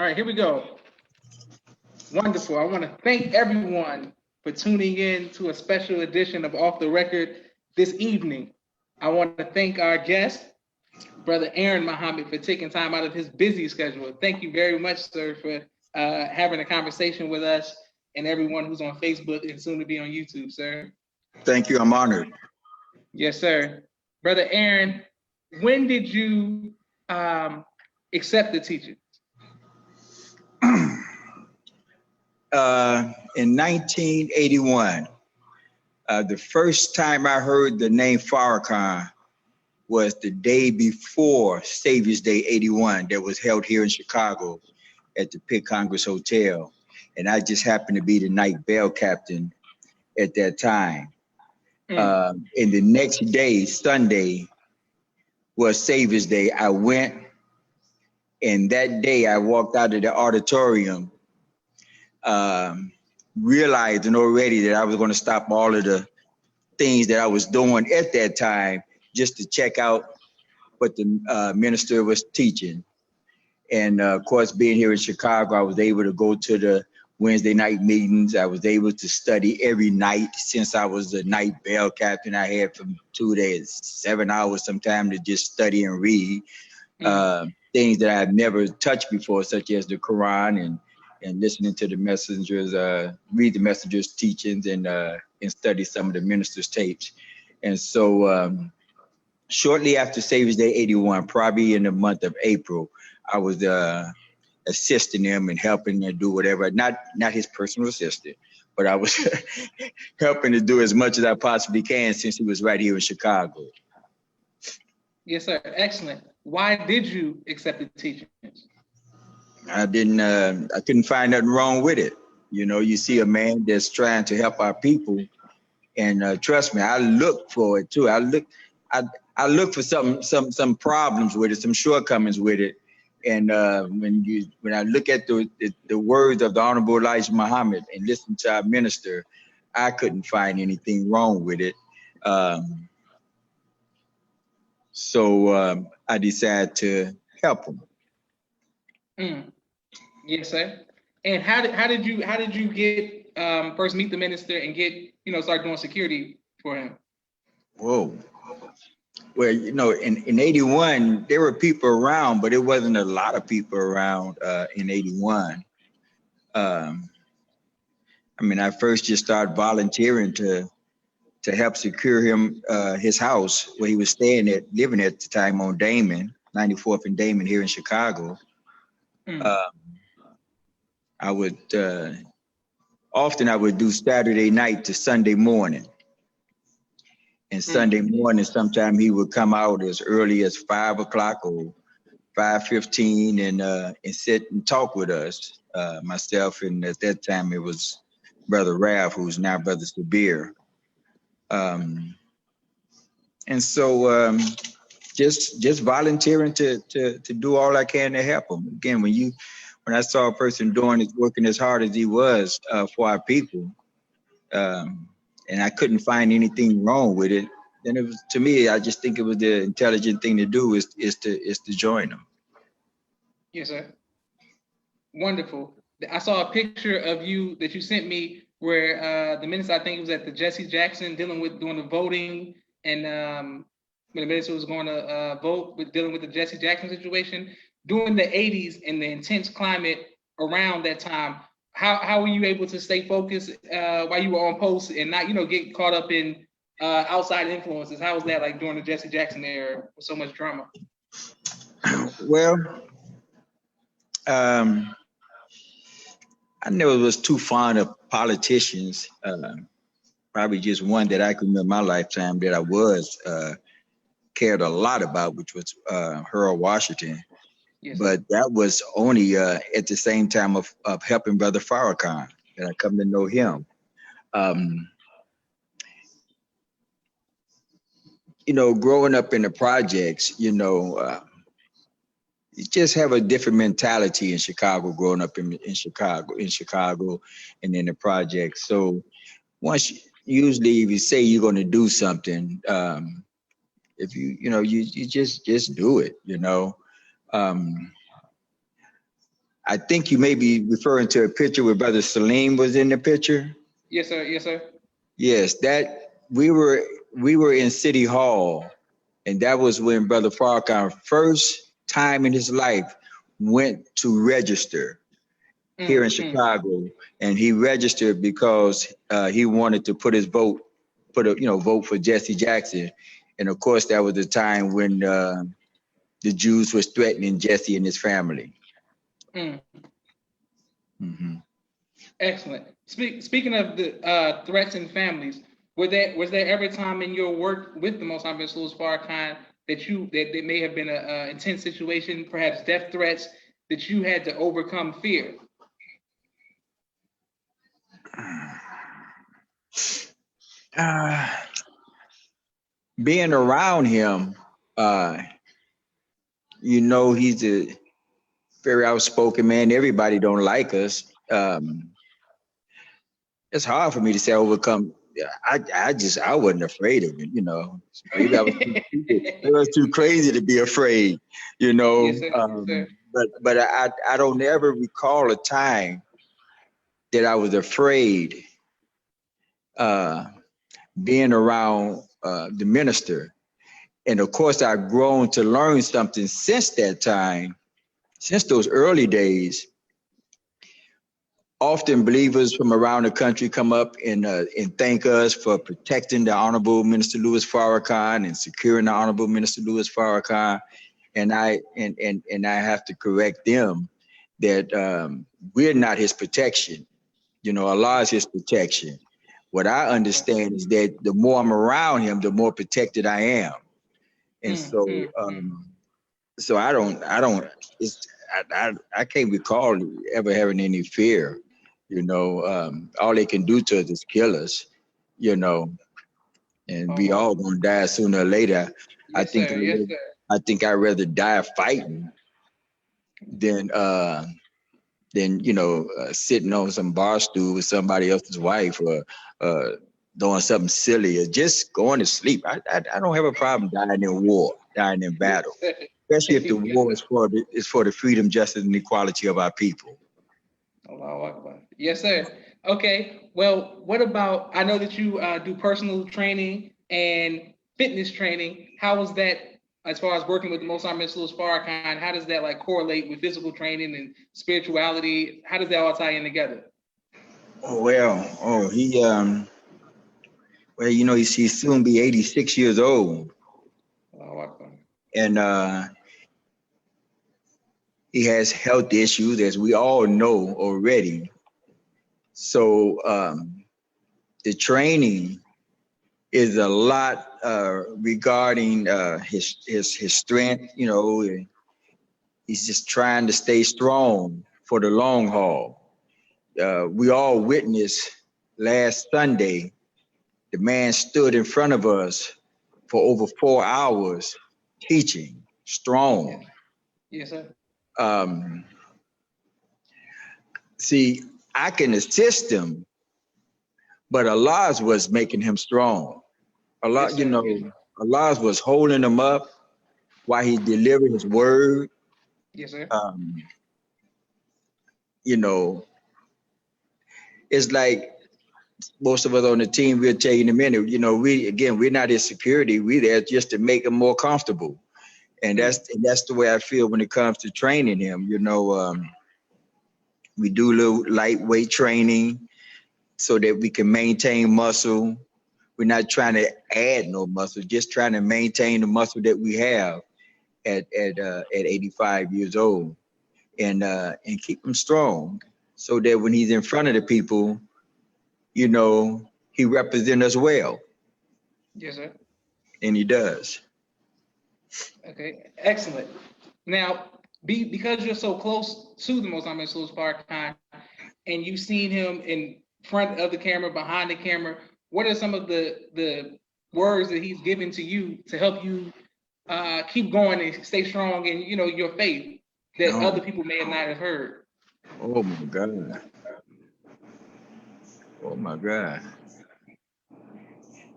All right, here we go. Wonderful. I want to thank everyone for tuning in to a special edition of Off the Record this evening. I want to thank our guest, Brother Aaron Muhammad, for taking time out of his busy schedule. Thank you very much, sir, for having a conversation with us and everyone who's on Facebook and soon to be on YouTube, sir. Thank you. I'm honored. Yes, sir. Brother Aaron, when did you accept the teaching? In 1981, the first time I heard the name Farrakhan was the day before Savior's Day 81 that was held here in Chicago at the Pitt Congress Hotel. And I just happened to be the night bell captain at that time. And the next day, Sunday, was Savior's Day. I went, and that day I walked out of the auditorium realizing already that I was going to stop all of the things that I was doing at that time just to check out what the minister was teaching. And of course, being here in Chicago, I was able to go to the Wednesday night meetings. I was able to study every night since I was the night bell captain. I had from 2 to 7 hours sometime to just study and read things that I've never touched before, such as the Quran and listening to the messengers, read the messengers' teachings and study some of the ministers' tapes. And so shortly after Savior's Day 81, probably in the month of April, I was assisting him and helping him do whatever, not his personal assistant, but I was helping to do as much as I possibly can since he was right here in Chicago. Yes, sir. Excellent. Why did you accept the teachings? I couldn't find nothing wrong with it. You know, you see a man that's trying to help our people, and trust me, I look for it too. I look for some problems with it, some shortcomings with it. And when I look at the words of the Honorable Elijah Muhammad and listen to our minister, I couldn't find anything wrong with it. So I decided to help him. Yes, sir. And how did you get first meet the minister and get start doing security for him? Whoa. Well, in 81, there were people around, but it wasn't a lot of people around in 81. I first just started volunteering to help secure him his house where he was living at the time on Damon, 94th and Damon here in Chicago. I would often do Saturday night to Sunday morning. And Sunday morning, sometime he would come out as early as 5 o'clock or 5:15 and sit and talk with us, myself, and at that time it was Brother Ralph, who's now Brother Sabir. And so just volunteering to do all I can to help him. Again, when I saw a person working as hard as he was for our people, and I couldn't find anything wrong with it, then it was, to me, I just think it was the intelligent thing to do is to join them. Yes, sir. Wonderful. I saw a picture of you that you sent me where the minister, I think it was at the Jesse Jackson, doing the voting, and when the minister was going to vote, dealing with the Jesse Jackson situation, during the 80s and the intense climate around that time. How were you able to stay focused while you were on post and not, get caught up in outside influences? How was that like during the Jesse Jackson era with so much drama? Well, I never was too fond of politicians. Probably just one that I can remember in my lifetime that I cared a lot about, which was Harold Washington. Yes. But that was only at the same time of helping Brother Farrakhan that I come to know him. Growing up in the projects, you just have a different mentality in Chicago, growing up in Chicago and in the projects. So usually if you say you're going to do something, if you just do it, I think you may be referring to a picture where Brother Salim was in the picture. Yes, sir. Yes, sir. Yes, that we were in City Hall, and that was when Brother Farrakhan first time in his life went to register here in Chicago, and he registered because he wanted to put his vote, vote for Jesse Jackson, and of course that was the time when the Jews was threatening Jesse and his family. Mm-hmm. Excellent. Speaking of the threats and families, was there ever a time in your work with the Most High Louis Farrakhan that may have been an intense situation, perhaps death threats, that you had to overcome fear? Being around him, he's a very outspoken man. Everybody don't like us. It's hard for me to say overcome. I wasn't afraid of it, Maybe I was too stupid. It was too crazy to be afraid, Yes, sir. But I don't ever recall a time that I was afraid being around the minister. And of course, I've grown to learn something since that time, since those early days. Often believers from around the country come up and thank us for protecting the Honorable Minister Louis Farrakhan and securing the Honorable Minister Louis Farrakhan. And I have to correct them that we're not his protection. Allah is his protection. What I understand is that the more I'm around him, the more protected I am. And so I can't recall ever having any fear. All they can do to us is kill us, and we all gonna die sooner or later. I think I'd rather die fighting than sitting on some bar stool with somebody else's wife or doing something silly or just going to sleep. I don't have a problem dying in war, dying in battle, especially if the war is for the freedom, justice, and equality of our people. Yes, sir. Okay. Well, what about, I know that you do personal training and fitness training. How was that as far as working with the Most High Louis Farrakhan? How does that correlate with physical training and spirituality? How does that all tie in together? He's soon be 86 years old. And he has health issues, as we all know already. So the training is a lot regarding his strength. He's just trying to stay strong for the long haul. We all witnessed last Sunday, the man stood in front of us for over 4 hours teaching strong. Yes, sir. See, I can assist him, but Allah was making him strong. Allah, Allah was holding him up while he delivered his word. Yes, sir. It's like most of us on the team, we'll tell you in a minute, we're not his security. We're there just to make him more comfortable. And that's the way I feel when it comes to training him. We do a little lightweight training so that we can maintain muscle. We're not trying to add no muscle, just trying to maintain the muscle that we have at 85 years old, and keep him strong so that when he's in front of the people, he represents us well. Yes, sir. And he does. Okay, excellent. Now, because you're so close to the Most High Louis Farrakhan, and you've seen him in front of the camera, behind the camera, what are some of the words that he's given to you to help you keep going and stay strong in your faith that other people may not have heard? Oh my God. Oh my God.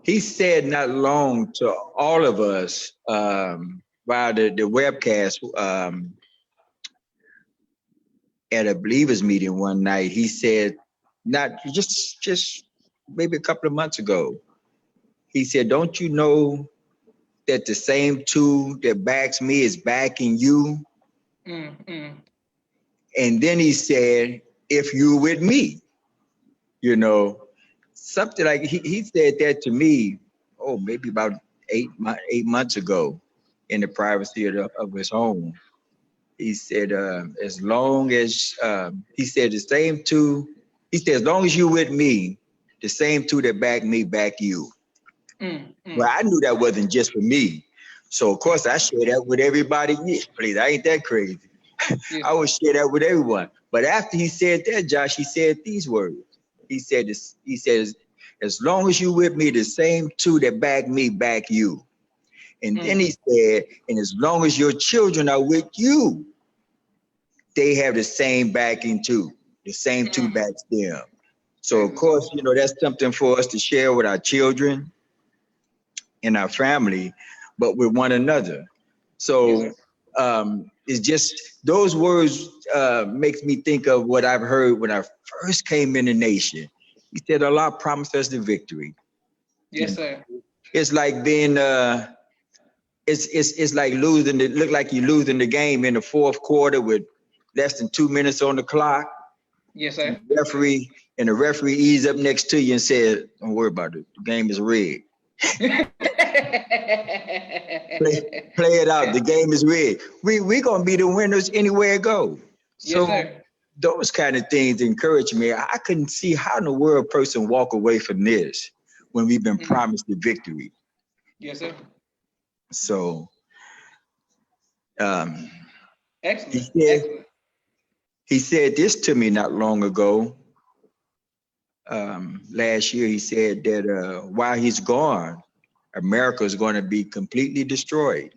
He said not long to all of us via the webcast at a believers meeting one night. He said, not just maybe a couple of months ago, he said, don't you know that the same tool that backs me is backing you? Mm-hmm. And then he said, if you're with me, you know, something like he said that to me, oh, maybe about 8 months ago in the privacy of his home. He said, as long as, he said the same two, he said, as long as you with me, the same two that back me, back you. Well, I knew that wasn't just for me. So of course I share that with everybody. Yeah, please, I ain't that crazy. Yes. I would share that with everyone. But after he said that, Josh, he said these words. He said this, he says, as long as you with me, the same two that back me, back you. And then he said, and as long as your children are with you, they have the same backing too. The same two backs them. So of course, you know, that's something for us to share with our children and our family, but with one another. So it's just those words makes me think of what I've heard when I first came in the nation. He said, Allah promised us the victory. Yes, sir. It's like being it's like losing. It look like you're losing the game in the fourth quarter with less than 2 minutes on the clock. Yes, sir. And the referee eased up next to you and said, "Don't worry about it. The game is rigged. play it out. The game is rigged. We gonna be the winners anywhere it go." So yes, sir. Those kind of things encourage me. I couldn't see how in the world a person walk away from this when we've been promised the victory. Yes, sir. So excellent. He said this to me not long ago. Last year, he said that while he's gone, America is going to be completely destroyed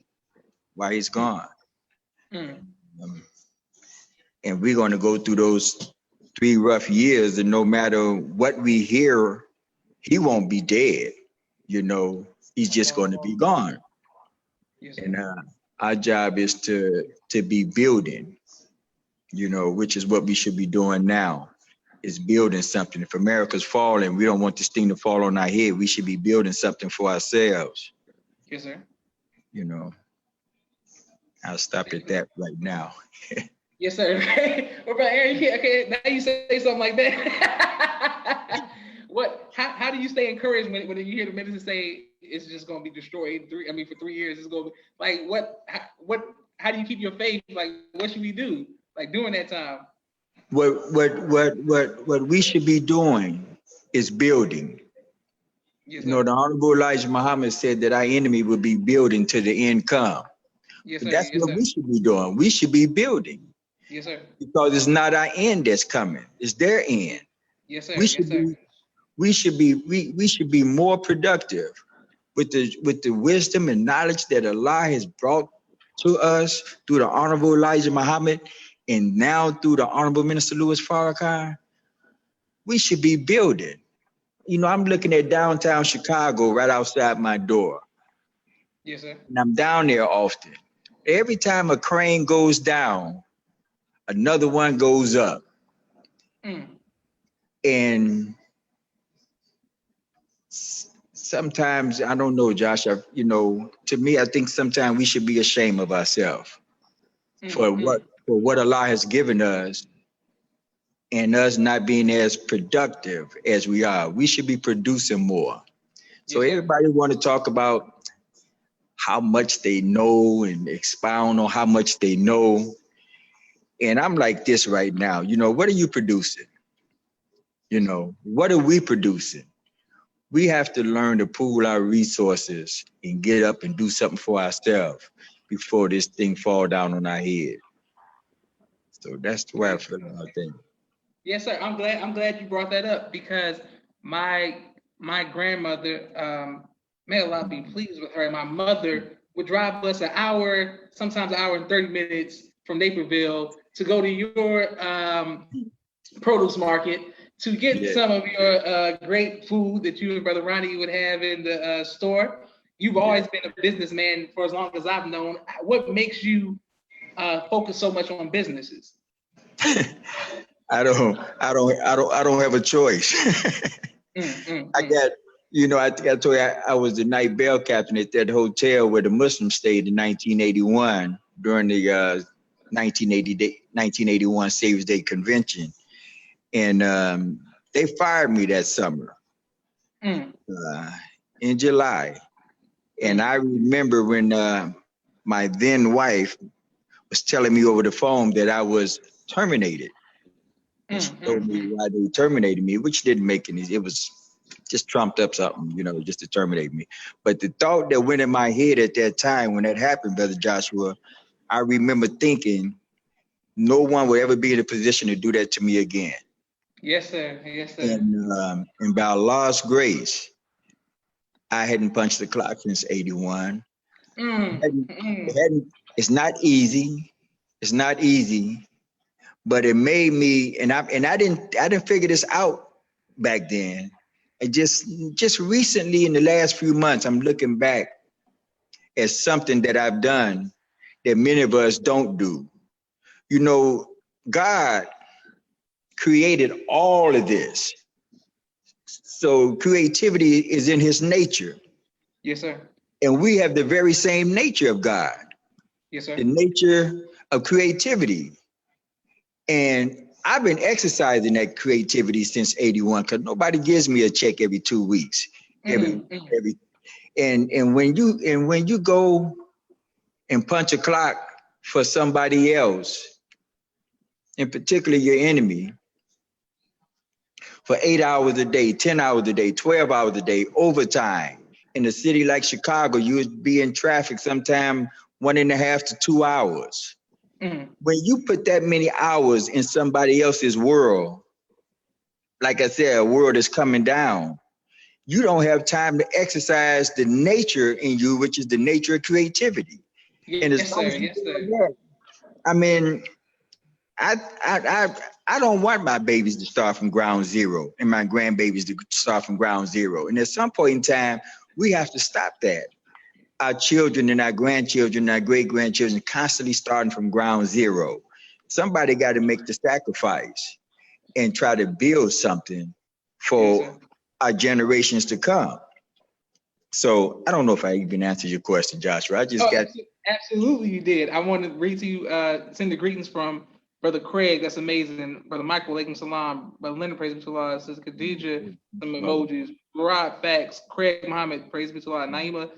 while he's gone. And we're going to go through those 3 rough years, and no matter what we hear, he won't be dead. You know, he's just going to be gone. Yes, and our job is to be building, you know, which is what we should be doing now, is building something. If America's falling, we don't want this thing to fall on our head. We should be building something for ourselves. Yes, sir. You know, I'll stop at that right now. Yes, sir. What about Aaron? Okay, now you say something like that. How do you stay encouraged when you hear the minister say it's just going to be destroyed for 3 years? It's going to be like how do you keep your faith? Like, what should we do? Like during that time? What we should be doing is building. Yes, you know, the Honorable Elijah Muhammad said that our enemy will be building to the end come. Yes, sir. That's what we should be doing. We should be building. Yes, sir. Because it's not our end that's coming; it's their end. Yes, sir. We should be more productive with the wisdom and knowledge that Allah has brought to us through the Honorable Elijah Muhammad, and now through the Honorable Minister Louis Farrakhan. We should be building. You know, I'm looking at downtown Chicago right outside my door. Yes, sir. And I'm down there often. Every time a crane goes down, another one goes up. And sometimes, I don't know, Josh, to me, I think sometimes we should be ashamed of ourselves for what Allah has given us, and us not being as productive as we are. We should be producing more. So everybody want to talk about how much they know and expound on how much they know. And I'm like this right now, what are you producing? What are we producing? We have to learn to pool our resources and get up and do something for ourselves before this thing fall down on our head. So that's the way I feel about things. Yes, sir. I'm glad you brought that up, because my grandmother, may Allah be pleased with her, my mother would drive us an hour, sometimes an hour and 30 minutes from Naperville to go to your produce market to get some of your great food that you and Brother Ronnie would have in the store. You've always been a businessman for as long as I've known. What makes you focus so much on businesses? I don't have a choice. I got, I think I told you I was the night bell captain at that hotel where the Muslims stayed in 1981 during the 1981 Saviors Day convention, and they fired me that summer in July. And I remember when my then wife was telling me over the phone that I was terminated. And she told me why they terminated me, which didn't make any, it was just trumped up something, just to terminate me. But the thought that went in my head at that time when that happened, Brother Joshua, I remember thinking no one would ever be in a position to do that to me again. Yes, sir. Yes, sir. And by Allah's grace, I hadn't punched the clock since 81. It's not easy. It's not easy, but it made me, and I didn't figure this out back then. And just recently in the last few months, I'm looking back at something that I've done that many of us don't do. God created all of this. So creativity is in his nature. Yes, sir. And we have the very same nature of God. Yes, sir. The nature of creativity. And I've been exercising that creativity since 81 because nobody gives me a check every 2 weeks. And when you go and punch a clock for somebody else, and particularly your enemy, for 8 hours a day, 10 hours a day, 12 hours a day, overtime. In a city like Chicago, you would be in traffic sometime 1.5 to 2 hours. When you put that many hours in somebody else's world, like I said, a world is coming down, you don't have time to exercise the nature in you, which is the nature of creativity. Yes, sir. Yes, sir. I mean, I don't want my babies to start from ground zero and my grandbabies to start from ground zero. And at some point in time, we have to stop that. Our children and our grandchildren and our great-grandchildren constantly starting from ground zero. Somebody got to make the sacrifice and try to build something for our generations to come. So I don't know if I even answered your question, Joshua. Absolutely you did. I want to read to you, send the greetings from Brother Craig. That's amazing. Brother Michael, alaikum salam. Brother Leonard, praise be to Allah. Sister Khadija, some emojis. Murad, facts. Craig Muhammad, praise be to Allah. Naima,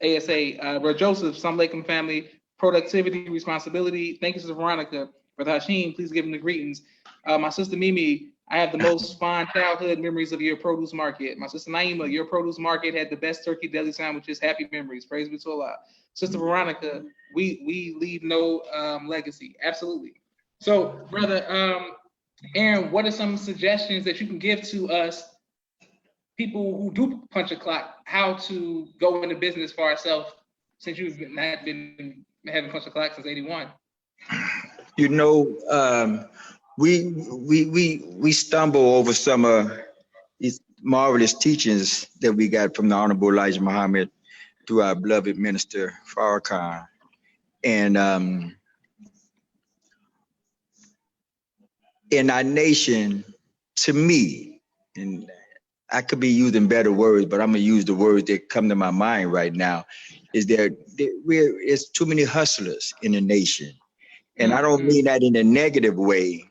ASA. Brother Joseph, some alaikum family. Productivity, responsibility. Thank you, Sister Veronica. Brother Hashim, please give him the greetings. My sister Mimi, I have the most fond childhood memories of your produce market. My sister Naima, your produce market had the best turkey deli sandwiches. Happy memories. Praise be to Allah. Sister Veronica, we leave no legacy. Absolutely. So, Brother Aaron, what are some suggestions that you can give to us, people who do punch a clock, how to go into business for ourselves, since you've not been having punch a clock since 81? We stumble over some of these marvelous teachings that we got from the Honorable Elijah Muhammad through our beloved minister Farrakhan. And in our nation, to me, and I could be using better words, but I'm gonna use the words that come to my mind right now, is that it's too many hustlers in the nation. And I don't mean that in a negative way.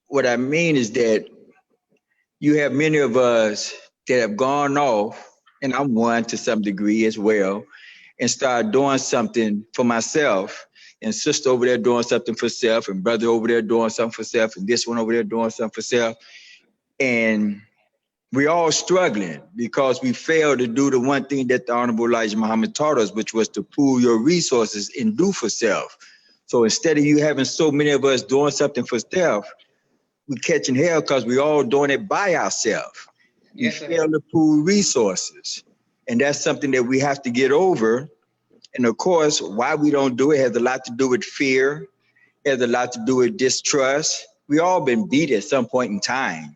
What I mean is that you have many of us that have gone off, and I'm one to some degree as well, and start doing something for myself, and sister over there doing something for self, and brother over there doing something for self, and this one over there doing something for self. And we all struggling because we failed to do the one thing that the Honorable Elijah Muhammad taught us, which was to pool your resources and do for self. So instead of you having so many of us doing something for self, we catching hell because we all doing it by ourselves. Yes, we fail to pool resources. And that's something that we have to get over. And of course, why we don't do it has a lot to do with fear, has a lot to do with distrust. We all been beat at some point in time.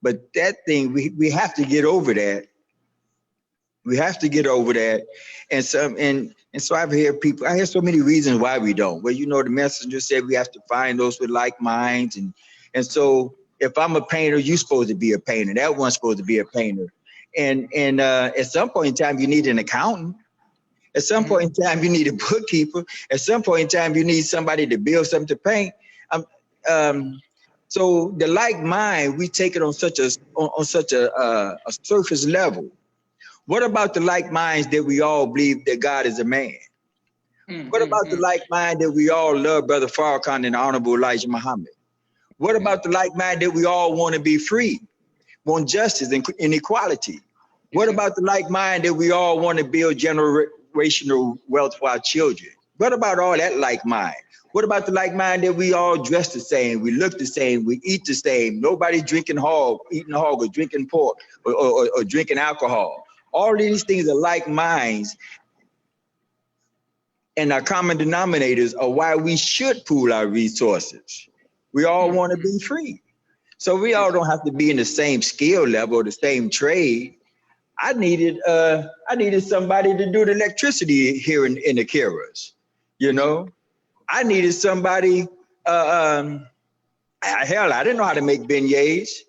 But that thing, we have to get over that. We have to get over that. And And so I hear so many reasons why we don't. Well, you know, the messenger said we have to find those with like minds. And so if I'm a painter, you're supposed to be a painter. That one's supposed to be a painter. And at some point in time, you need an accountant. At some point in time, you need a bookkeeper. At some point in time, you need somebody to build something to paint. So the like mind, we take it on such a surface level. What about the like minds that we all believe that God is a man? What about the like mind that we all love Brother Farrakhan and the Honorable Elijah Muhammad? What about the like mind that we all want to be free, want justice and equality? What about the like mind that we all want to build generational wealth for our children? What about all that like mind? What about the like mind that we all dress the same, we look the same, we eat the same, nobody drinking hog, eating hog or drinking pork or drinking alcohol? All of these things are like minds, and our common denominators are why we should pool our resources. We all want to be free. So we all don't have to be in the same skill level or the same trade. I needed somebody to do the electricity here in the Kiras, you know? I needed somebody, hell, I didn't know how to make beignets,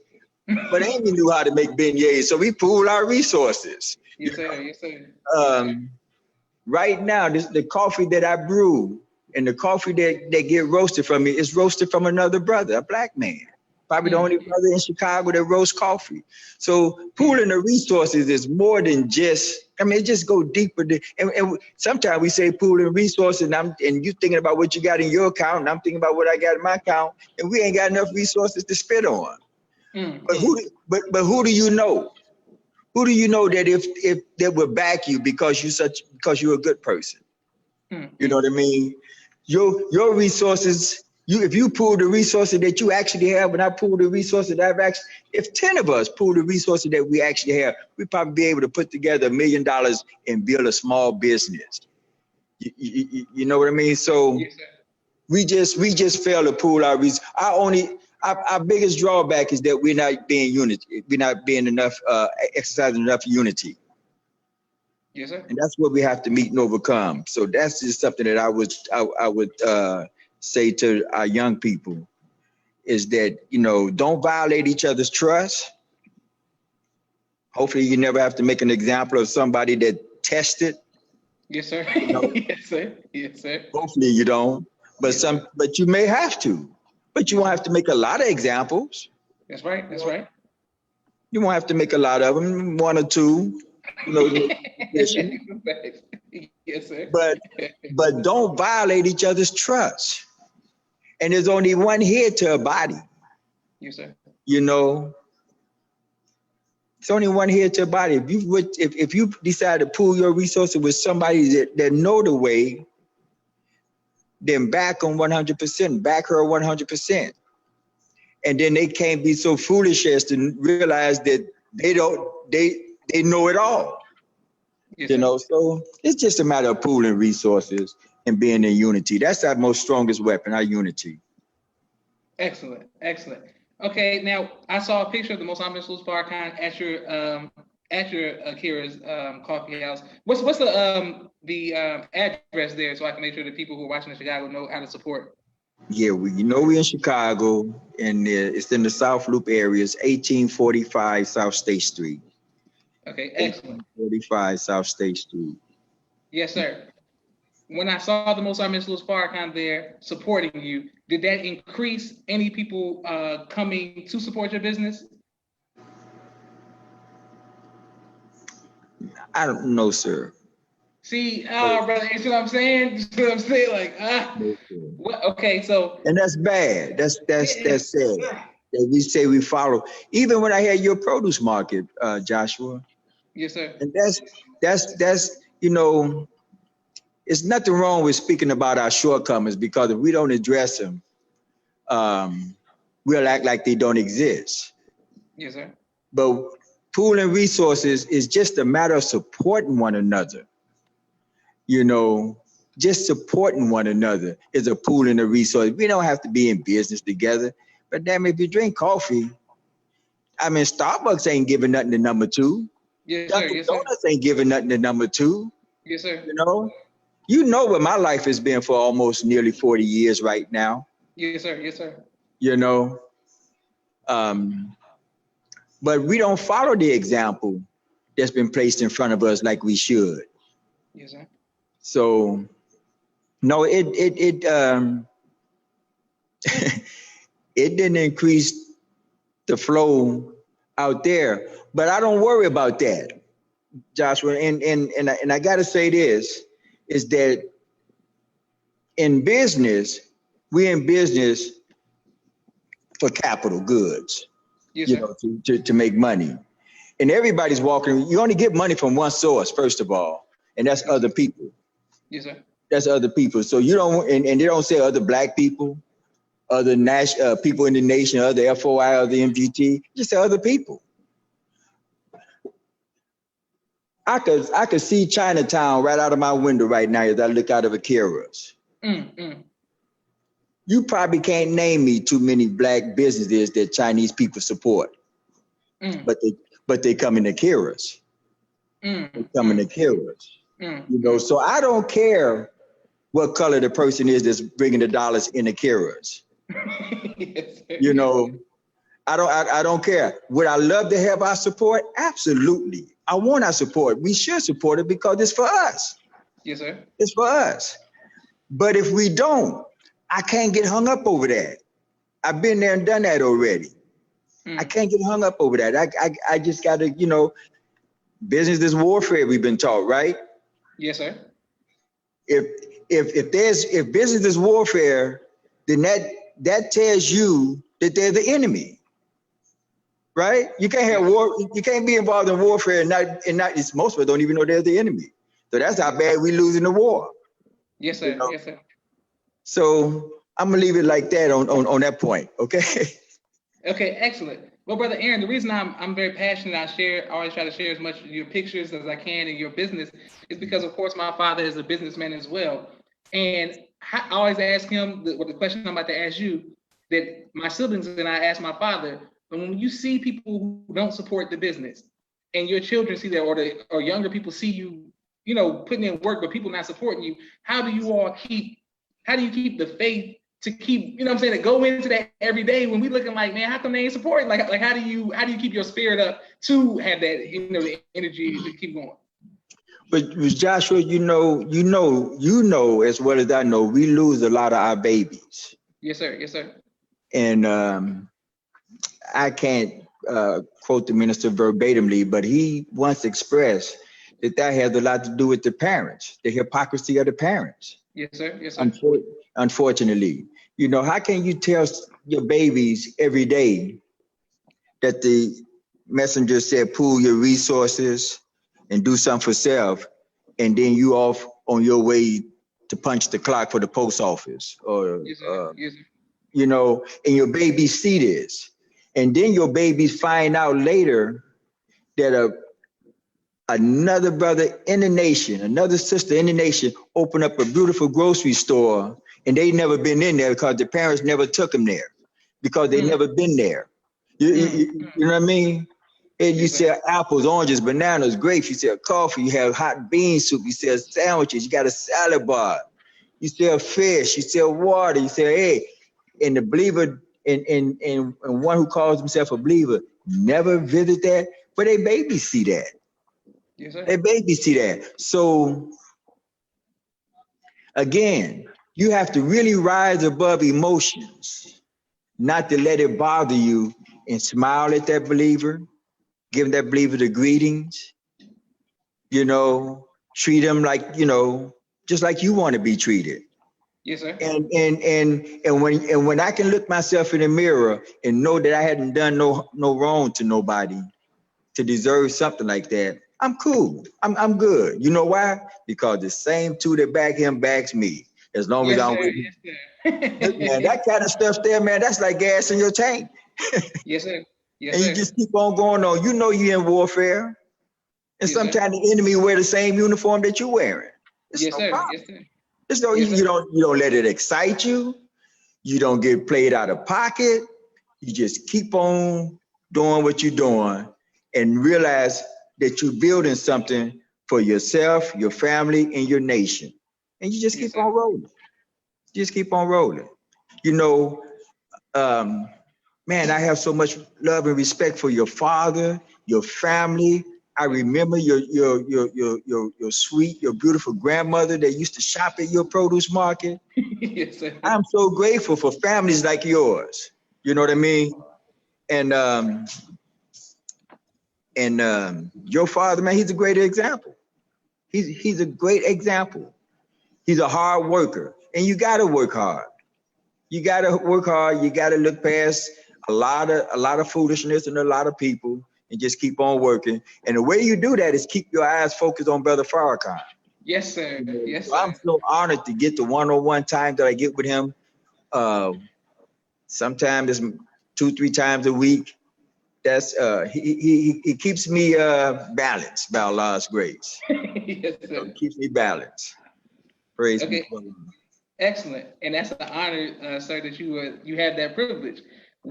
but Amy knew how to make beignets, so we pooled our resources. Yes, sir. Yes, sir. Right now, the coffee that I brew and the coffee that get roasted from me is roasted from another brother, a black man. Probably the only brother in Chicago that roasts coffee. So pooling the resources is more than just, I mean, it just go deeper. And sometimes we say pooling resources and you thinking about what you got in your account and I'm thinking about what I got in my account and we ain't got enough resources to spit on. But who do you know? Who do you know that if they would back you because you're a good person? You know what I mean? Your resources, if you pool the resources that you actually have, and I pool the resources that I've actually, if 10 of us pool the resources that we actually have, we'd probably be able to put together $1 million and build a small business. You know what I mean? So yes, we just fail to pool our resources. Our biggest drawback is that we're not being unity. We're not being enough, exercising enough unity. Yes, sir. And that's what we have to meet and overcome. So that's just something that I would say to our young people is that, you know, don't violate each other's trust. Hopefully you never have to make an example of somebody that tested. Yes, sir. You know? Yes, sir. Yes, sir. Hopefully you don't, but but you may have to. But you won't have to make a lot of examples. That's right. That's right. You won't have to make a lot of them, 1 or 2. You know, yes, sir. But don't violate each other's trust. And there's only one head to a body. Yes, sir. You know, it's only one head to a body. If you decide to pool your resources with somebody that know the way, then back them 100%, back her 100%. And then they can't be so foolish as to realize that they know it all. Yes, you know, so it's just a matter of pooling resources and being in unity. That's our most strongest weapon, our unity. Excellent, excellent. Okay, now I saw a picture of the Most Honorable Farrakhan at your Akira's coffee house. What's the address there so I can make sure the people who are watching in Chicago know how to support? Yeah, we're in Chicago, and it's in the South Loop area. It's 1845 South State Street. Okay, excellent. 1845 South State Street. Yes, sir. When I saw the Most Honorable Farrakhan there supporting you, did that increase any people coming to support your business? I don't know, sir. See, brother, you see what I'm saying? You see what I'm saying? Like, what? Okay, so. And that's bad. That's sad. That we say we follow. Even when I had your produce market, Joshua. Yes, sir. And that's you know, it's nothing wrong with speaking about our shortcomings, because if we don't address them, we'll act like they don't exist. Yes, sir. But pooling resources is just a matter of supporting one another. You know, just supporting one another is a pooling of resources. We don't have to be in business together. But damn, if you drink coffee, I mean, Starbucks ain't giving nothing to number 2. Yes, sir. Dunkin' Donuts ain't giving nothing to number 2. Yes, sir. You know, You know what my life has been for almost nearly 40 years right now. Yes, sir. Yes, sir. You know, but we don't follow the example that's been placed in front of us like we should. Yes, sir. So no, it it didn't increase the flow out there, but I don't worry about that, Joshua. And I got to say this is that in business, we're in business for capital goods, Yes, you sir. know, to make money. And everybody's walking. You only get money from one source, first of all, and that's Yes, other sir. people. Yes, sir. That's other people. So you don't, and they don't say other black people, other people in the nation, other FOI, other MGT. Just say other people. I could see Chinatown right out of my window right now as I look out of Akira's. You probably can't name me too many black businesses that Chinese people support, but they come in Akira's. They come in Akira's. You know, so I don't care what color the person is that's bringing the dollars in Akira's. Yes, sir. You know, I don't care. Would I love to have our support? Absolutely. I want our support. We should support it because it's for us. Yes, sir. It's for us. But if we don't, I can't get hung up over that. I've been there and done that already. I can't get hung up over that. I just got to, you know, business is warfare, we've been taught, right? Yes, sir. If business is warfare, then that tells you that they're the enemy. Right? You can't have war. You can't be involved in warfare and not. Most of us don't even know they're the enemy. So that's how bad we lose in the war. Yes, sir. You know? Yes, sir. So I'm gonna leave it like that on that point. Okay. Okay. Excellent. Well, Brother Aaron, the reason I'm very passionate, I always try to share as much of your pictures as I can in your business, is because, of course, my father is a businessman as well, and I always ask him the question I'm about to ask you, that my siblings and I ask my father. But when you see people who don't support the business, and your children see that, or younger people see you, you know, putting in work, but people not supporting you, how do you keep the faith to keep, you know what I'm saying, to go into that every day when we looking like, man, how come they ain't supporting? Like how do you keep your spirit up to have that, you know, the energy to keep going? But Joshua, you know as well as I know, we lose a lot of our babies. Yes, sir. Yes, sir. And I can't quote the minister verbatimly, but he once expressed that has a lot to do with the parents, the hypocrisy of the parents. Yes, sir. Yes, sir. Unfortunately, you know, how can you tell your babies every day that the messenger said, pool your resources and do something for self, and then you off on your way to punch the clock for the post office, or yes, sir. Yes, sir. you know, and your babies see this. And then your babies find out later that another brother in the nation, another sister in the nation opened up a beautiful grocery store, and they never been in there because the parents never took them there because they never been there. You know what I mean? And you sell apples, oranges, bananas, grapes, you sell coffee, you have hot bean soup, you sell sandwiches, you got a salad bar, you sell fish, you sell water, you sell egg. And the believer and one who calls himself a believer never visit that, but they babies see that. Yes, sir. They babies see that. So again, you have to really rise above emotions, not to let it bother you, and smile at that believer, give that believer the greetings, you know, treat them like, you know, just like you want to be treated. Yes, sir. And when I can look myself in the mirror and know that I hadn't done no wrong to nobody to deserve something like that, I'm cool. I'm good. You know why? Because the same two that back him backs me. As long as I'm with him. Yes, man, that kind of stuff there, man, that's like gas in your tank. Yes, sir. Yes, and you just keep on going on. You know you're in warfare. And sometimes the enemy wear the same uniform that you're wearing. It's no problem. Yes, sir. It's no, you don't let it excite you. You don't get played out of pocket. You just keep on doing what you're doing and realize that you're building something for yourself, your family, and your nation. and you just Yes, keep sir. on rolling. Just keep on rolling. You know, man, I have so much love and respect for your father, your family. I remember your sweet, your beautiful grandmother that used to shop at your produce market. Yes, sir. I'm so grateful for families like yours. You know what I mean? And your father, man, he's a great example. He's a great example. He's a hard worker, and you gotta work hard. You gotta work hard. You gotta look past a lot of foolishness and a lot of people, and just keep on working. And the way you do that is keep your eyes focused on Brother Farrakhan. Yes, sir. Yes, So I'm sir. so honored to get the one-on-one time that I get with him. Sometimes it's 2-3 times a week. That's he keeps me balanced by Allah's grace. Yes, So sir. it keeps me balanced. Praise be Okay, to Allah. excellent, and that's an honor, sir, that you have that privilege.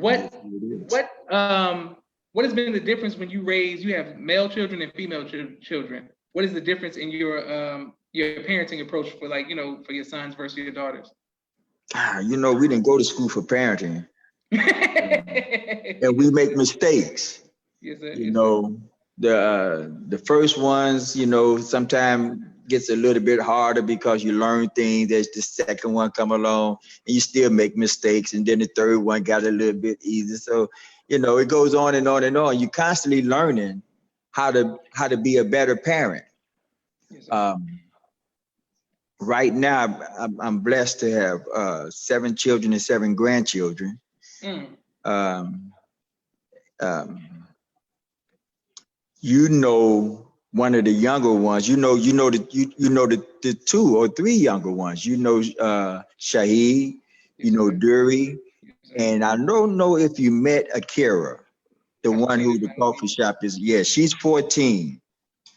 Yes, What it is. what has been the difference when you have male children and female children? What is the difference in your parenting approach for, like, for your sons versus your daughters? You know, we didn't go to school for parenting, and we make mistakes. Yes, sir. You Yes, sir. know, the first ones, you know, sometimes gets a little bit harder because you learn things as the second one come along, and you still make mistakes, and then the third one got a little bit easier. So, you know, it goes on and on and on. You're constantly learning how to be a better parent. Yes, sir. Um, right now, I'm blessed to have 7 children and 7 grandchildren. Mm. Um, um, you know, one of the younger ones, you know the 2 or 3 younger ones. You know, Shahid, you Yes, know, sir. Dury, Yes, sir. and I don't know if you met Akira, the That's one okay. who That's the fine with coffee me. shop is. Yeah, she's 14.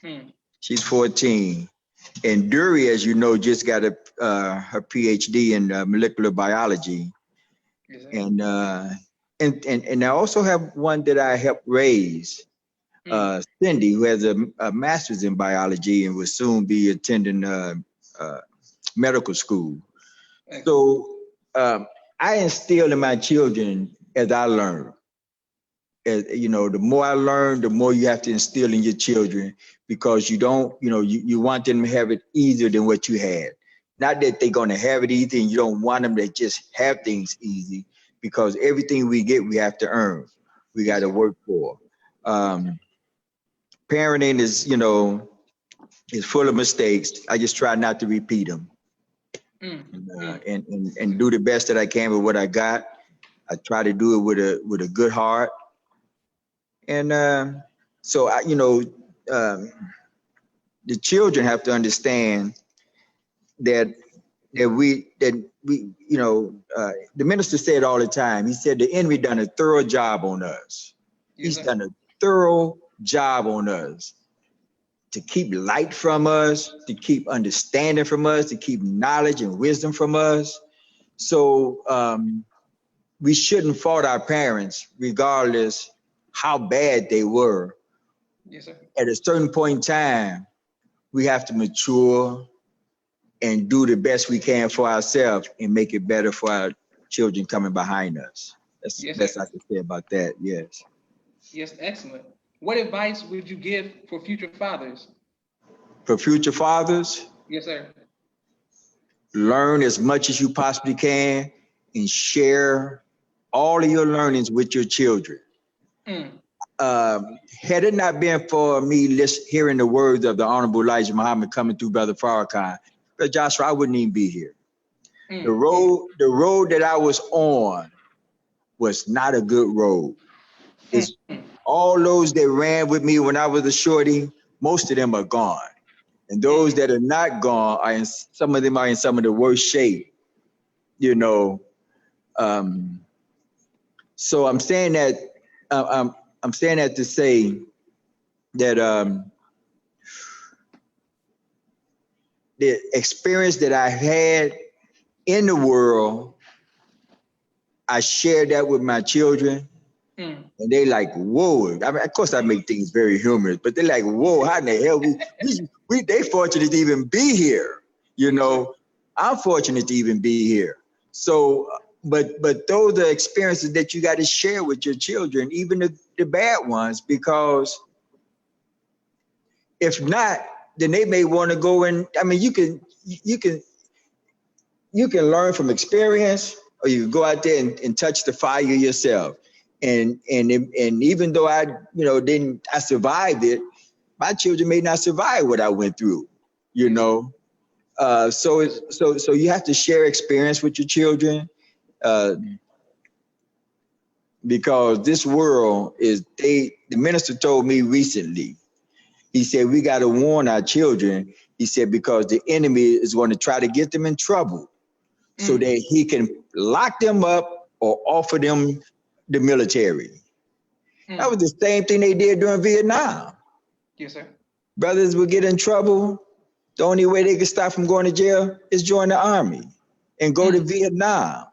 Mm. She's 14. And Dury, as you know, just got her PhD in molecular biology. Yes, sir. And I also have one that I helped raise, Mm. Cindy, who has a master's in biology and will soon be attending uh, medical school. Excellent. So I instill in my children as I learn. As, you know, the more I learn, the more you have to instill in your children, because you don't, you know, you want them to have it easier than what you had. Not that they're going to have it easy, and you don't want them to just have things easy, because everything we get, we have to earn. We got Yes, to sir. work for. Yes, sir. Parenting is, you know, is full of mistakes. I just try not to repeat them, Mm. and, Mm. Yes, and sir. do the best that I can with what I got. I try to do it with a good heart, and so I, you know, um, the children have to understand that that we, you know, the minister said all the time. He said the enemy done a thorough job on us. Yes, He's sir. done a thorough job on us to keep light from us, to keep understanding from us, to keep knowledge and wisdom from us. So we shouldn't fault our parents, regardless how bad they were. Yes, sir. At a certain point in time, we have to mature and do the best we can for ourselves and make it better for our children coming behind us. That's the Yes, best sir. I can say about that. Yes. Yes, excellent. What advice would you give for future fathers? For future fathers, Yes, sir. learn as much as you possibly can and share all of your learnings with your children. Mm. Had it not been for me hearing the words of the Honorable Elijah Muhammad coming through Brother Farrakhan, Brother Joshua, I wouldn't even be here. Mm. Mm. The road that I was on was not a good road. It's Mm. all those that ran with me when I was a shorty, most of them are gone. And those Mm. that are not gone some of them are in some of the worst shape, you know. So I'm saying that I'm saying that to say that the experience that I had in the world, I shared that with my children, Mm. and they like, whoa. I mean, of course, I make things very humorous, but they're like, whoa, how in the hell we they fortunate to even be here, you Yes, sir. know? I'm fortunate to even be here. So, but those are experiences that you got to share with your children, even the bad ones, because if not, then they may want to go and, I mean, you can learn from experience, or you can go out there and touch the fire yourself. And even though I survived it, my children may not survive what I went through, you know. So you have to share experience with your children, because this world the minister told me recently, he said, we got to warn our children. He said, because the enemy is going to try to get them in trouble so that he can lock them up or offer them the military. That was the same thing they did during Vietnam. Yes, sir. Brothers would get in trouble. The only way they could stop from going to jail is join the army and go to Vietnam.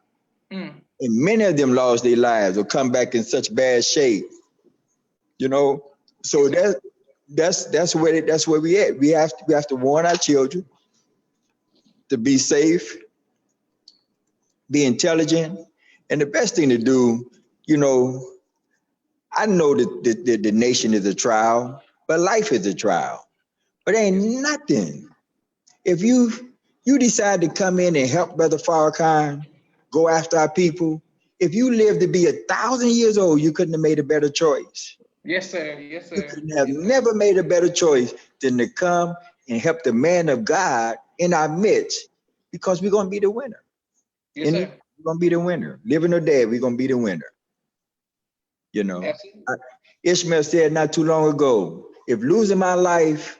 And many of them lost their lives or come back in such bad shape. You know, so that's where we at. We have to warn our children to be safe, be intelligent, and the best thing to do, you know, I know that the nation is a trial, but life is a trial. But ain't nothing. If you decide to come in and help Brother Farrakhan go after our people, if you live to be 1,000 years old, you couldn't have made a better choice. Yes, sir. Yes, sir. You could have never made a better choice than to come and help the man of God in our midst, because we're going to be the winner. Yes, sir. We're going to be the winner. Living or dead, we're going to be the winner. You know, Ishmael said not too long ago, if losing my life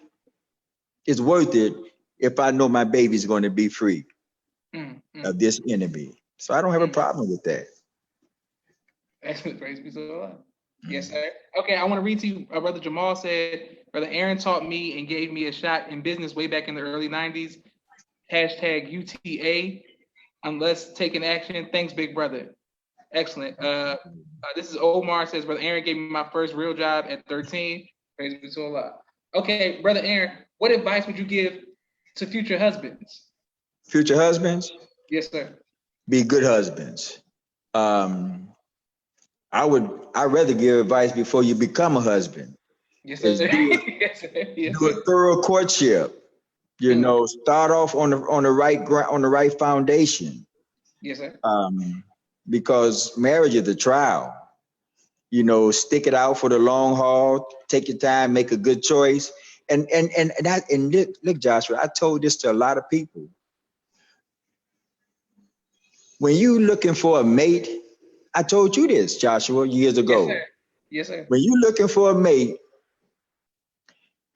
is worth it, if I know my baby's going to be free of this enemy. So I don't have a problem with that. Excellent. Praise be to the Lord. Yes, sir. Okay, I want to read to you. Brother Jamal said, Brother Aaron taught me and gave me a shot in business way back in the early 90s. Hashtag UTA, unless taking action. Thanks, big brother. Excellent. This is Omar, says, Brother Aaron gave me my first real job at 13. Praise be to the Lord. Okay, Brother Aaron, what advice would you give to future husbands? Future husbands? Yes, sir. Be good husbands. I'd rather give advice before you become a husband. Yes, sir. Yes, sir. Yes, do a thorough courtship. You know, start off on the right foundation. Yes, sir. Because marriage is a trial. You know, stick it out for the long haul. Take your time, make a good choice. And look, Joshua, I told this to a lot of people. When you looking for a mate, I told you this, Joshua, years ago. Yes, sir. Yes, sir. When you looking for a mate,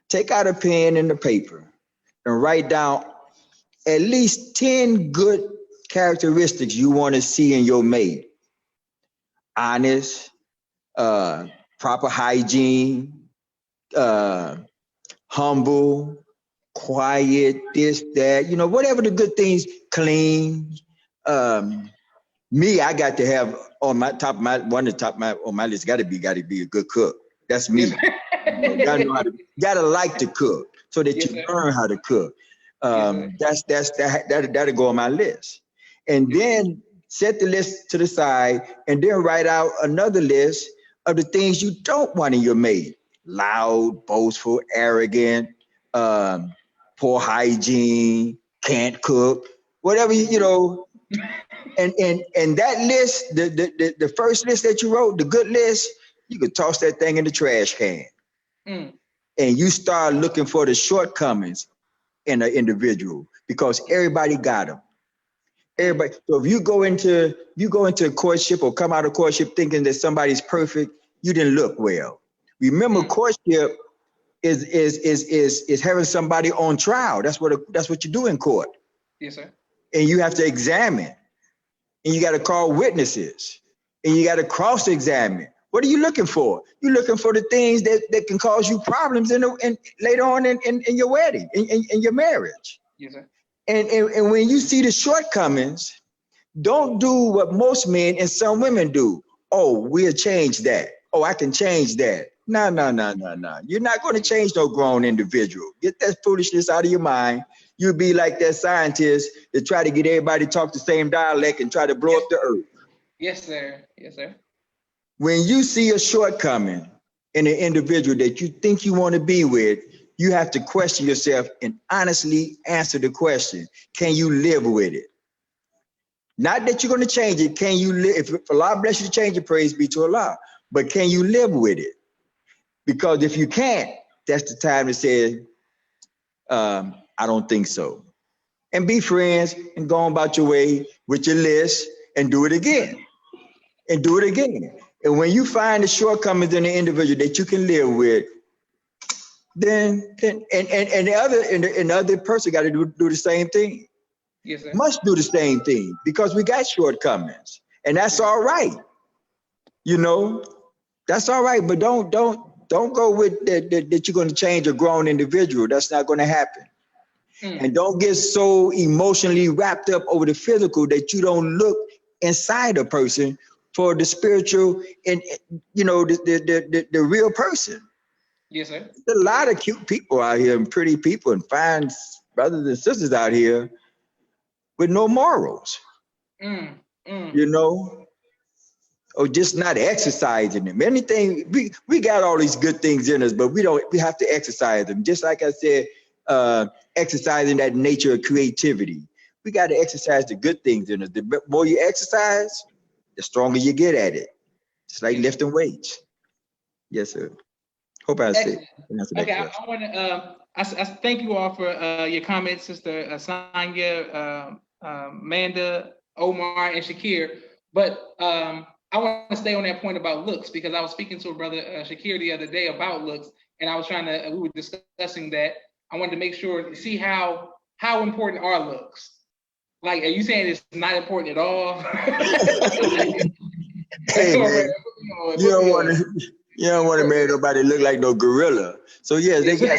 take out a pen and a paper and write down at least 10 good characteristics you want to see in your mate. Honest, proper hygiene, humble, quiet, this, that, you know, whatever the good things, clean. Me, I got to have on my list, gotta be a good cook. That's me. Gotta like to cook so that you learn how to cook. That'll go on my list. And then set the list to the side and then write out another list of the things you don't want in your mate. Loud, boastful, arrogant, poor hygiene, can't cook, whatever, you know. And that list, the first list that you wrote, the good list, you could toss that thing in the trash can. And you start looking for the shortcomings in an individual, because everybody got them. Everybody. So if you go into a courtship or come out of courtship thinking that somebody's perfect, you didn't look well. Remember, courtship is having somebody on trial. That's what you do in court. Yes, sir. And you have to examine, and you got to call witnesses, and you got to cross-examine. What are you looking for? You're looking for the things that can cause you problems in later on in your wedding, in your marriage. Yes, sir. And when you see the shortcomings, don't do what most men and some women do. Oh, we'll change that. Oh, I can change that. No. You're not going to change no grown individual. Get that foolishness out of your mind. You'll be like that scientist that try to get everybody to talk the same dialect and try to blow up the earth. Yes, sir. Yes, sir. When you see a shortcoming in an individual that you think you want to be with, you have to question yourself and honestly answer the question, can you live with it? Not that you're going to change it. Can you live? If Allah bless you to change it, praise be to Allah. But can you live with it? Because if you can't, that's the time to say, I don't think so. And be friends and go on about your way with your list and do it again. And do it again. And when you find the shortcomings in the individual that you can live with, then the other person got to do the same thing. Yes, sir. Must do the same thing because we got shortcomings, and that's all right. You know, that's all right. But don't go with that you're going to change a grown individual. That's not going to happen. And don't get so emotionally wrapped up over the physical that you don't look inside a person for the spiritual and the real person. Yes, sir. There's a lot of cute people out here and pretty people and fine brothers and sisters out here with no morals. You know, or just not exercising them. Anything, we got all these good things in us, but we have to exercise them. Just like I said, exercising that nature of creativity. We got to exercise the good things in us. The more you exercise, the stronger you get at it. It's like lifting weights. Yes, sir. Hope I said. Okay, I want to. I thank you all for your comments, Sister Sanya, Amanda, Omar, and Shakir. But I want to stay on that point about looks because I was speaking to a brother Shakir the other day about looks, and I was we were discussing that. I wanted to make sure to see how important are looks. Like, are you saying it's not important at all? Hey man, you don't want to marry nobody that look like no gorilla. So yes, they got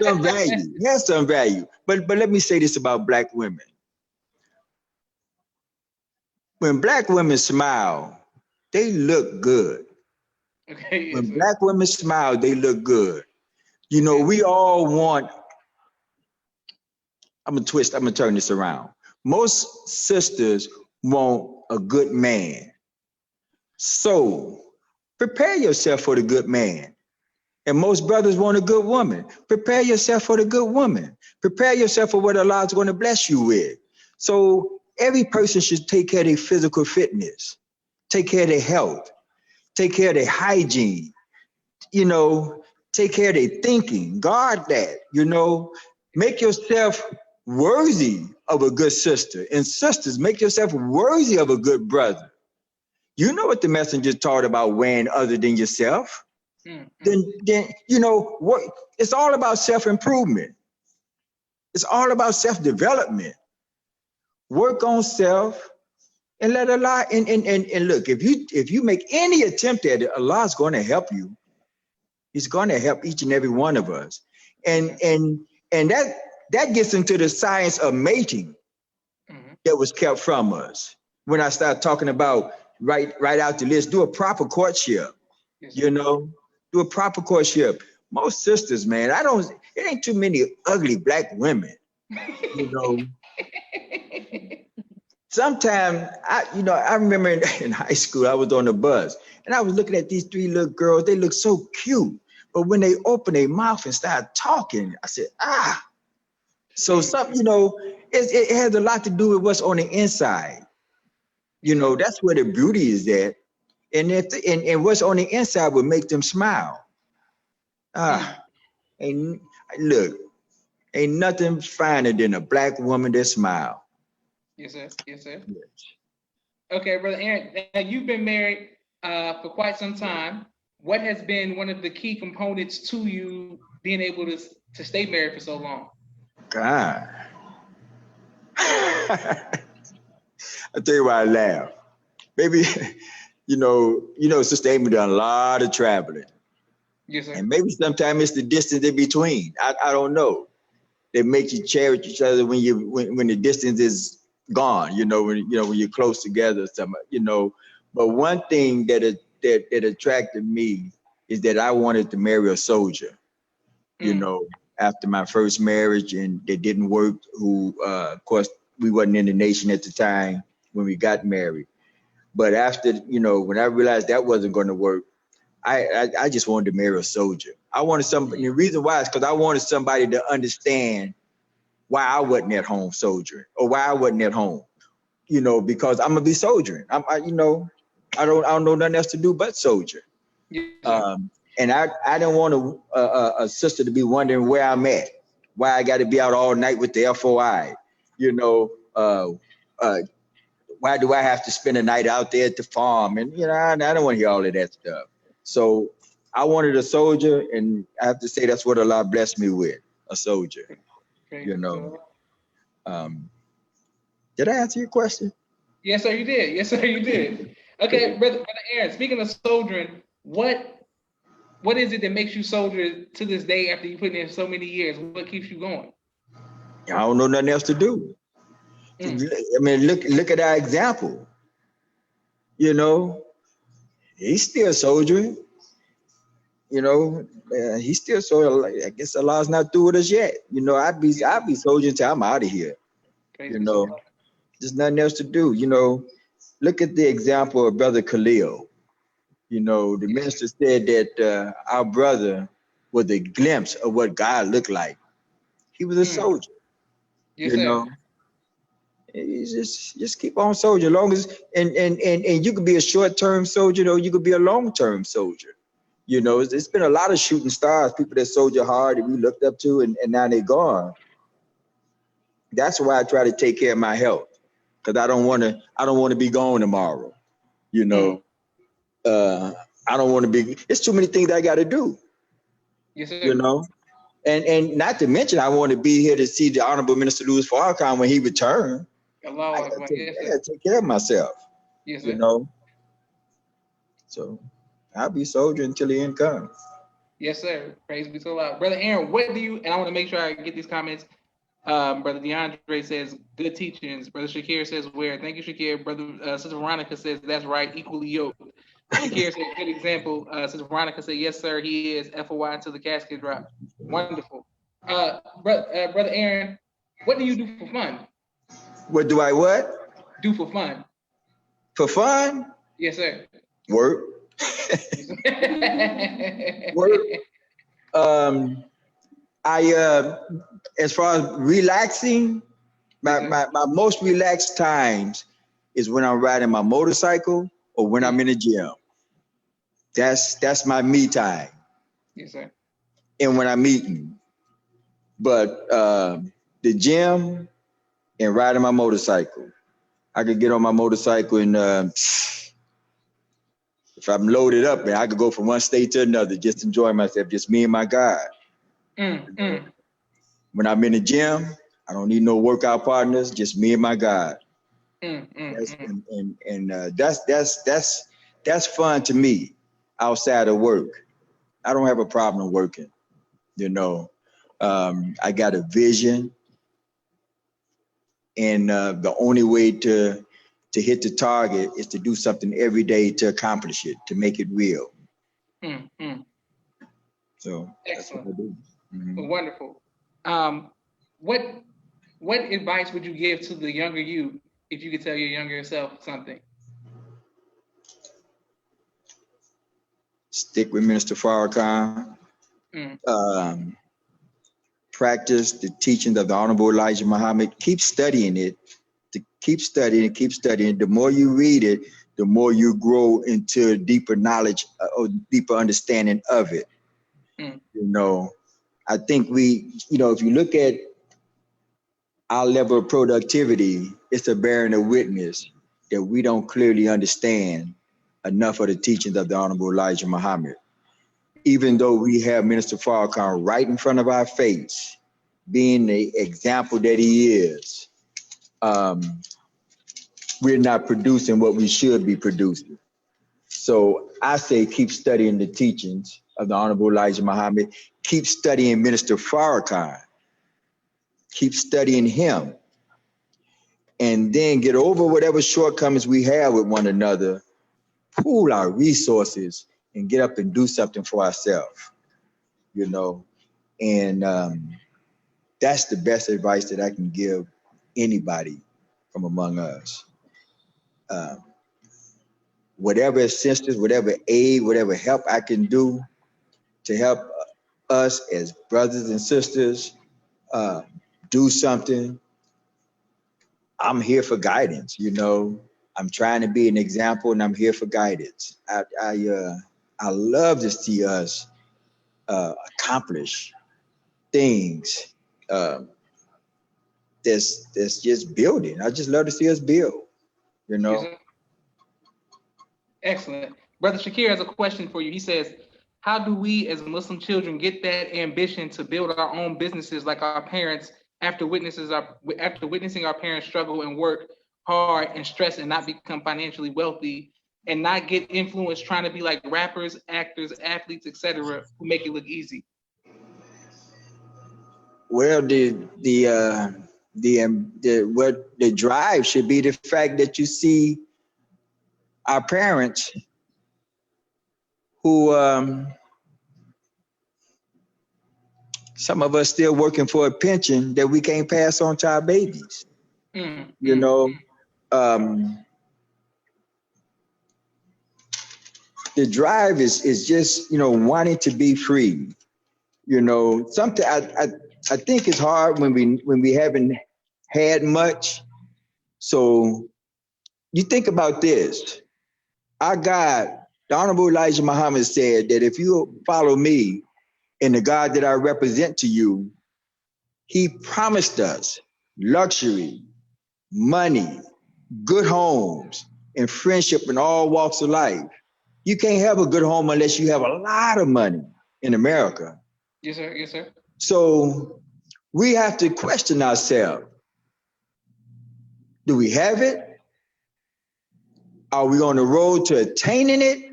some value. It has some value. But let me say this about black women. When black women smile, they look good. Okay, when black women smile, they look good. You know, we all want, I'm gonna turn this around. Most sisters want a good man. So prepare yourself for the good man. And most brothers want a good woman. Prepare yourself for the good woman. Prepare yourself for what Allah's going to bless you with. So every person should take care of their physical fitness, take care of their health, take care of their hygiene, take care of their thinking, guard that, make yourself worthy of a good sister. And sisters, make yourself worthy of a good brother. You know what the messenger taught about weighing other than yourself. Then what? It's all about self-improvement. It's all about self-development. Work on self and let Allah and look, if you make any attempt at it, Allah's going to help you. He's going to help each and every one of us. And that gets into the science of mating that was kept from us. When I start talking about right out the list, do a proper courtship, do a proper courtship. Most sisters, man, it ain't too many ugly black women, Sometimes I remember in high school, I was on the bus and I was looking at these three little girls. They look so cute, but when they open their mouth and start talking, I said, So something, it has a lot to do with what's on the inside. That's where the beauty is at. And what's on the inside would make them smile. Ain't nothing finer than a black woman that smiles. Yes, sir. Yes, sir. Yes. Okay, Brother Aaron, now you've been married for quite some time. What has been one of the key components to you being able to stay married for so long? God. I'll tell you why I laugh. Maybe, Sister Amy done a lot of traveling. Yes, sir. And maybe sometimes it's the distance in between. I don't know. They make you cherish each other when the distance is gone, when you're close together, But one thing that attracted me is that I wanted to marry a soldier. after my first marriage, and they didn't work. Who, of course, we wasn't in the nation at the time when we got married. But after, when I realized that wasn't going to work, I just wanted to marry a soldier. I wanted somebody. The reason why is because I wanted somebody to understand why I wasn't at home soldiering, or why I wasn't at home. Because I'm gonna be soldiering. I don't know nothing else to do but soldier. And I didn't want a sister to be wondering where I'm at, why I got to be out all night with the FOI. Why do I have to spend a night out there at the farm? And I don't want to hear all of that stuff. So I wanted a soldier, and I have to say that's what Allah blessed me with, a soldier. Did I answer your question? Yes, sir, you did. Yes, sir, you did. Okay, brother Aaron, speaking of soldiering, what is it that makes you soldier to this day after you put in so many years? What keeps you going? I don't know nothing else to do. I mean, look at our example. He's still soldiering. He's still soldiering. I guess Allah's not through with us yet. I'd be soldiering till I'm out of here. There's nothing else to do. Look at the example of Brother Khalil. The minister said that our brother was a glimpse of what God looked like. He was a soldier. Yes, sir. You just keep on soldier. Long as and you could be a short-term soldier, or you could be a long-term soldier. It's been a lot of shooting stars, people that soldier hard that we looked up to, and now they're gone. That's why I try to take care of my health, because I don't want to be gone tomorrow. I don't want to be. It's too many things I got to do. Yes, sir. And not to mention, I want to be here to see the Honorable Minister Louis Farrakhan when he returns. I gotta take care of myself. Yes, sir. So I'll be soldiering until the end comes. Yes, sir. Praise be to Allah. Brother Aaron, and I want to make sure I get these comments. Brother DeAndre says, good teachings. Brother Shakir says, where? Thank you, Shakir. Brother Sister Veronica says, that's right, equally yoked. Shakir says, good example. Sister Veronica said, yes, sir, he is. FOI until the casket drops. Wonderful. Brother Aaron, what do you do for fun? What do I what? Do for fun. For fun? Yes, sir. Work. Work. As far as relaxing, my most relaxed times is when I'm riding my motorcycle or when I'm in the gym. That's my me time. Yes, sir. And when I'm eating. But the gym and riding my motorcycle. I could get on my motorcycle and if I'm loaded up, man, I could go from one state to another, just enjoying myself, just me and my God. When I'm in the gym, I don't need no workout partners, just me and my God. That's fun to me outside of work. I don't have a problem working. I got a vision, and the only way to hit the target is to do something every day to accomplish it, to make it real. So excellent. That's what I do. Wonderful. What advice would you give to the younger you if you could tell your younger self something? Stick with Minister Farrakhan. Practice the teachings of the Honorable Elijah Muhammad. Keep studying it. Keep studying. The more you read it, the more you grow into deeper knowledge or deeper understanding of it. I think if you look at our level of productivity, it's a bearing of witness that we don't clearly understand enough of the teachings of the Honorable Elijah Muhammad. Even though we have Minister Farrakhan right in front of our face, being the example that he is, we're not producing what we should be producing. So I say keep studying the teachings of the Honorable Elijah Muhammad. Keep studying Minister Farrakhan. Keep studying him. And then get over whatever shortcomings we have with one another, pool our resources, and get up and do something for ourselves. And that's the best advice that I can give anybody from among us. Whatever assistance, whatever aid, whatever help I can do to help us as brothers and sisters do something, I'm here for guidance. You know, I'm trying to be an example, and I'm here for guidance. I love to see us accomplish things that's just building. I just love to see us build. You know. Yes, sir. Excellent. Brother Shakir has a question for you. He says, how do we as Muslim children get that ambition to build our own businesses like our parents after witnessing our parents struggle and work hard and stress and not become financially wealthy and not get influenced trying to be like rappers, actors, athletes, etc., who make it look easy? Well, the drive should be the fact that you see our parents who some of us still working for a pension that we can't pass on to our babies. You know, the drive is just, you know, wanting to be free. You know, something I think it's hard when we haven't had much. So you think about this. Our God, the Honorable Elijah Muhammad said that if you follow me and the God that I represent to you, he promised us luxury, money, good homes, and friendship in all walks of life. You can't have a good home unless you have a lot of money in America. Yes, sir. Yes, sir. So we have to question ourselves. Do we have it? Are we on the road to attaining it?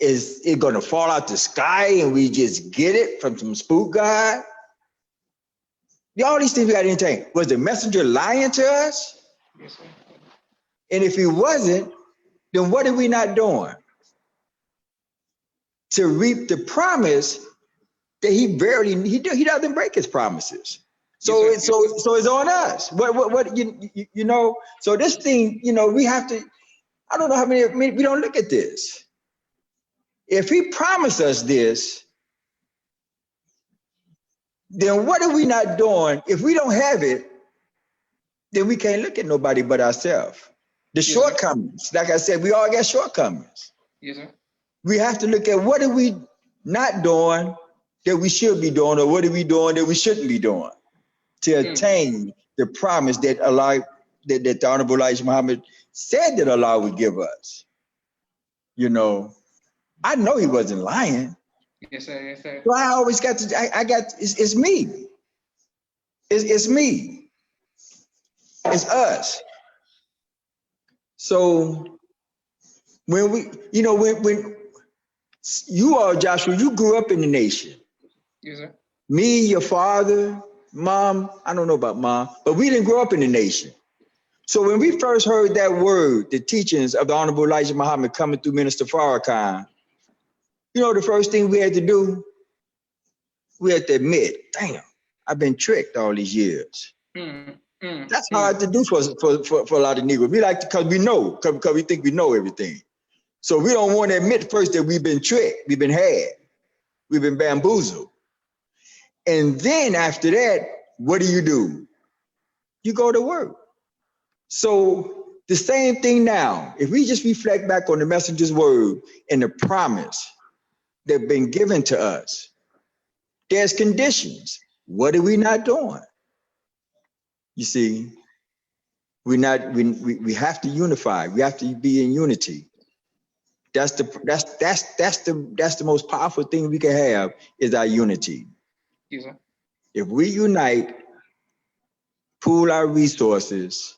Is it going to fall out the sky and we just get it from some spook god? All these things we got to entertain. Was the messenger lying to us? Yes, sir. And if he wasn't, then what are we not doing to reap the promise that he doesn't break his promises? So Yes, sir. so it's on us. What you know? So this thing, you know, we have to. I don't know how many we don't look at this. If he promised us this, then what are we not doing? If we don't have it, then we can't look at nobody but ourselves. The shortcomings, like I said, we all got shortcomings. Yes, sir. We have to look at what are we not doing that we should be doing, or what are we doing that we shouldn't be doing to attain the promise that Allah, that the Honorable Elijah Muhammad said that Allah would give us. You know, I know he wasn't lying. Yes, sir. Yes, sir. So I always got to, it's me. It's me. It's us. So when we, you know, when you are, Joshua, you grew up in the nation. Yes, sir. Me, your father, mom, I don't know about mom, but we didn't grow up in the nation. So when we first heard that word, the teachings of the Honorable Elijah Muhammad coming through Minister Farrakhan, you know, the first thing we had to do, we had to admit, damn, I've been tricked all these years. That's hard to do for a lot of Negroes. We like to, because we think we know everything. So we don't want to admit first that we've been tricked, we've been had, we've been bamboozled. And then after that, what do? You go to work. So the same thing now, if we just reflect back on the messenger's word and the promise that been given to us, there's conditions. What are we not doing? You see, we have to unify. We have to be in unity. That's the most powerful thing we can have is our unity. Yes, sir. If we unite, pool our resources,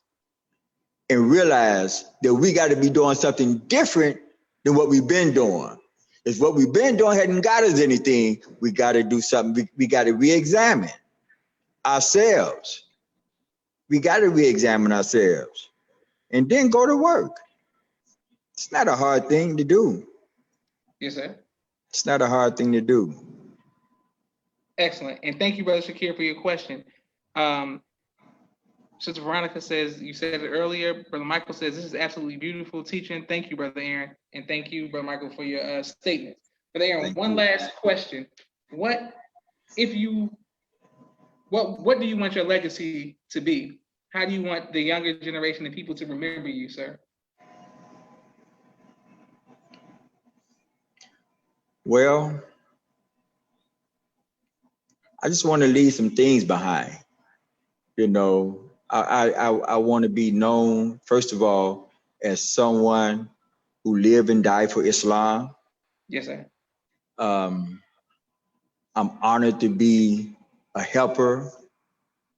and realize that we got to be doing something different than what we've been doing. If what we've been doing hadn't got us anything, we got to do something. We got to re-examine ourselves. We got to re-examine ourselves and then go to work. It's not a hard thing to do. Yes, sir. It's not a hard thing to do. Excellent. And thank you, Brother Shakir, for your question. Sister Veronica says, you said it earlier. Brother Michael says, this is absolutely beautiful teaching. Thank you, Brother Aaron. And thank you, Brother Michael, for your statement. Brother Aaron, Thank one you. last question. What do you want your legacy to be? How do you want the younger generation and people to remember you, sir? Well, I just want to leave some things behind. You know, I want to be known, first of all, as someone who lived and died for Islam. Yes, sir. I'm honored to be a helper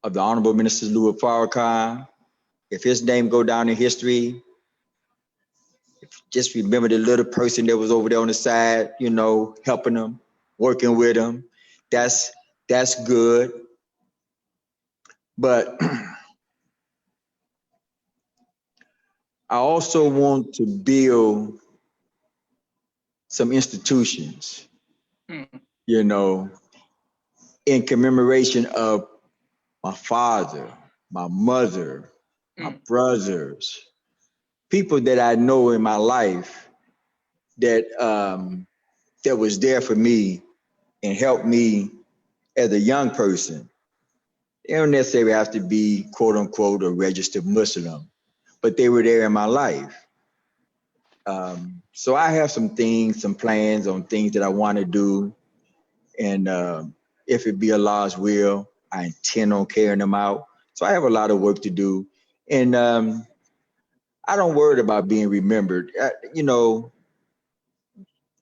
of the Honorable Minister Louis Farrakhan. If his name go down in history, just remember the little person that was over there on the side, you know, helping him, working with him. That's good. But I also want to build some institutions, you know, in commemoration of my father, my mother, my brothers, people that I know in my life that that was there for me and helped me as a young person. They don't necessarily have to be quote unquote a registered Muslim, but they were there in my life. So I have some things, some plans on things that I want to do. And if it be Allah's will, I intend on carrying them out. So I have a lot of work to do. And I don't worry about being remembered. You know,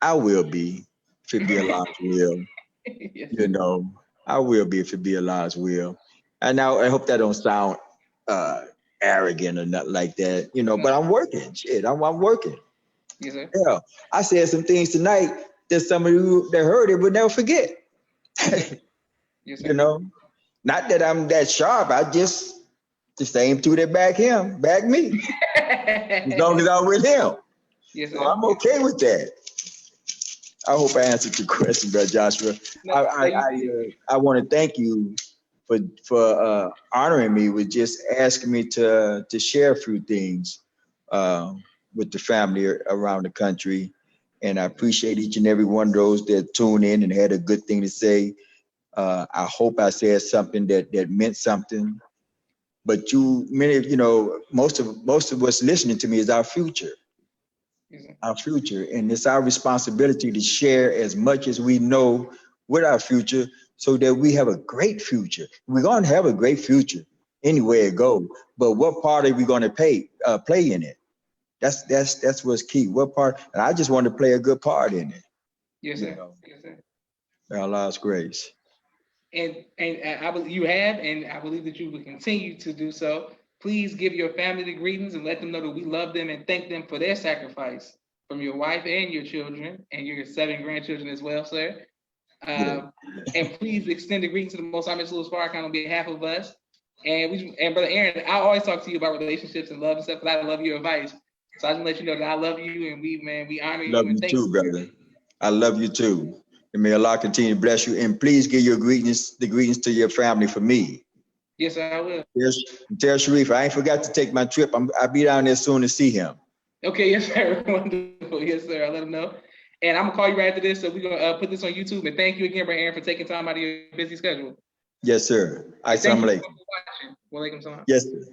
I will be if it be Allah's will. Yes. You know, I will be if it be Allah's will. And now I hope that don't sound arrogant or nothing like that, you know, but I'm working. Shit, I'm working. Yes, sir. Yeah, I said some things tonight that some of you that heard it would never forget. Yes, sir. You know, not that I'm that sharp. I just the same two that back me. As long as I'm with him. Yes, sir. So I'm okay with that. I hope I answered your question, Brother Joshua. No, I want to thank you for honoring me with just asking me to share a few things with the family around the country. And I appreciate each and every one of those that tuned in and had a good thing to say. I hope I said something that meant something. But most of what's listening to me is our future. Our future, and it's our responsibility to share as much as we know with our future so that we have a great future. We're going to have a great future anywhere it goes, but what part are we going to play in it? That's what's key. What part? And I just want to play a good part in it. Yes, sir. Yes, sir. By Allah's grace. And I believe you have, and I believe that you will continue to do so. Please give your family the greetings and let them know that we love them and thank them for their sacrifice, from your wife and your children and your 7 grandchildren as well, sir. And please extend the greetings to the Most High Mr. Louis Farrakhan on behalf of us. And Brother Aaron, I always talk to you about relationships and love and stuff, but I love your advice. So I just want to let you know that I love you, and we honor you. Love you too, brother. I love you too. And may Allah continue to bless you. And please give your the greetings to your family for me. Yes, sir, I will. Yes, tell Sharif, I ain't forgot to take my trip. I'll be down there soon to see him. Okay, yes, sir. Wonderful. Yes, sir. I'll let him know. And I'm gonna call you right after this. So we're gonna put this on YouTube. And thank you again, Brother Aaron, for taking time out of your busy schedule. Yes, sir. Assalamu alaikum. Walaikum salam. Yes, sir.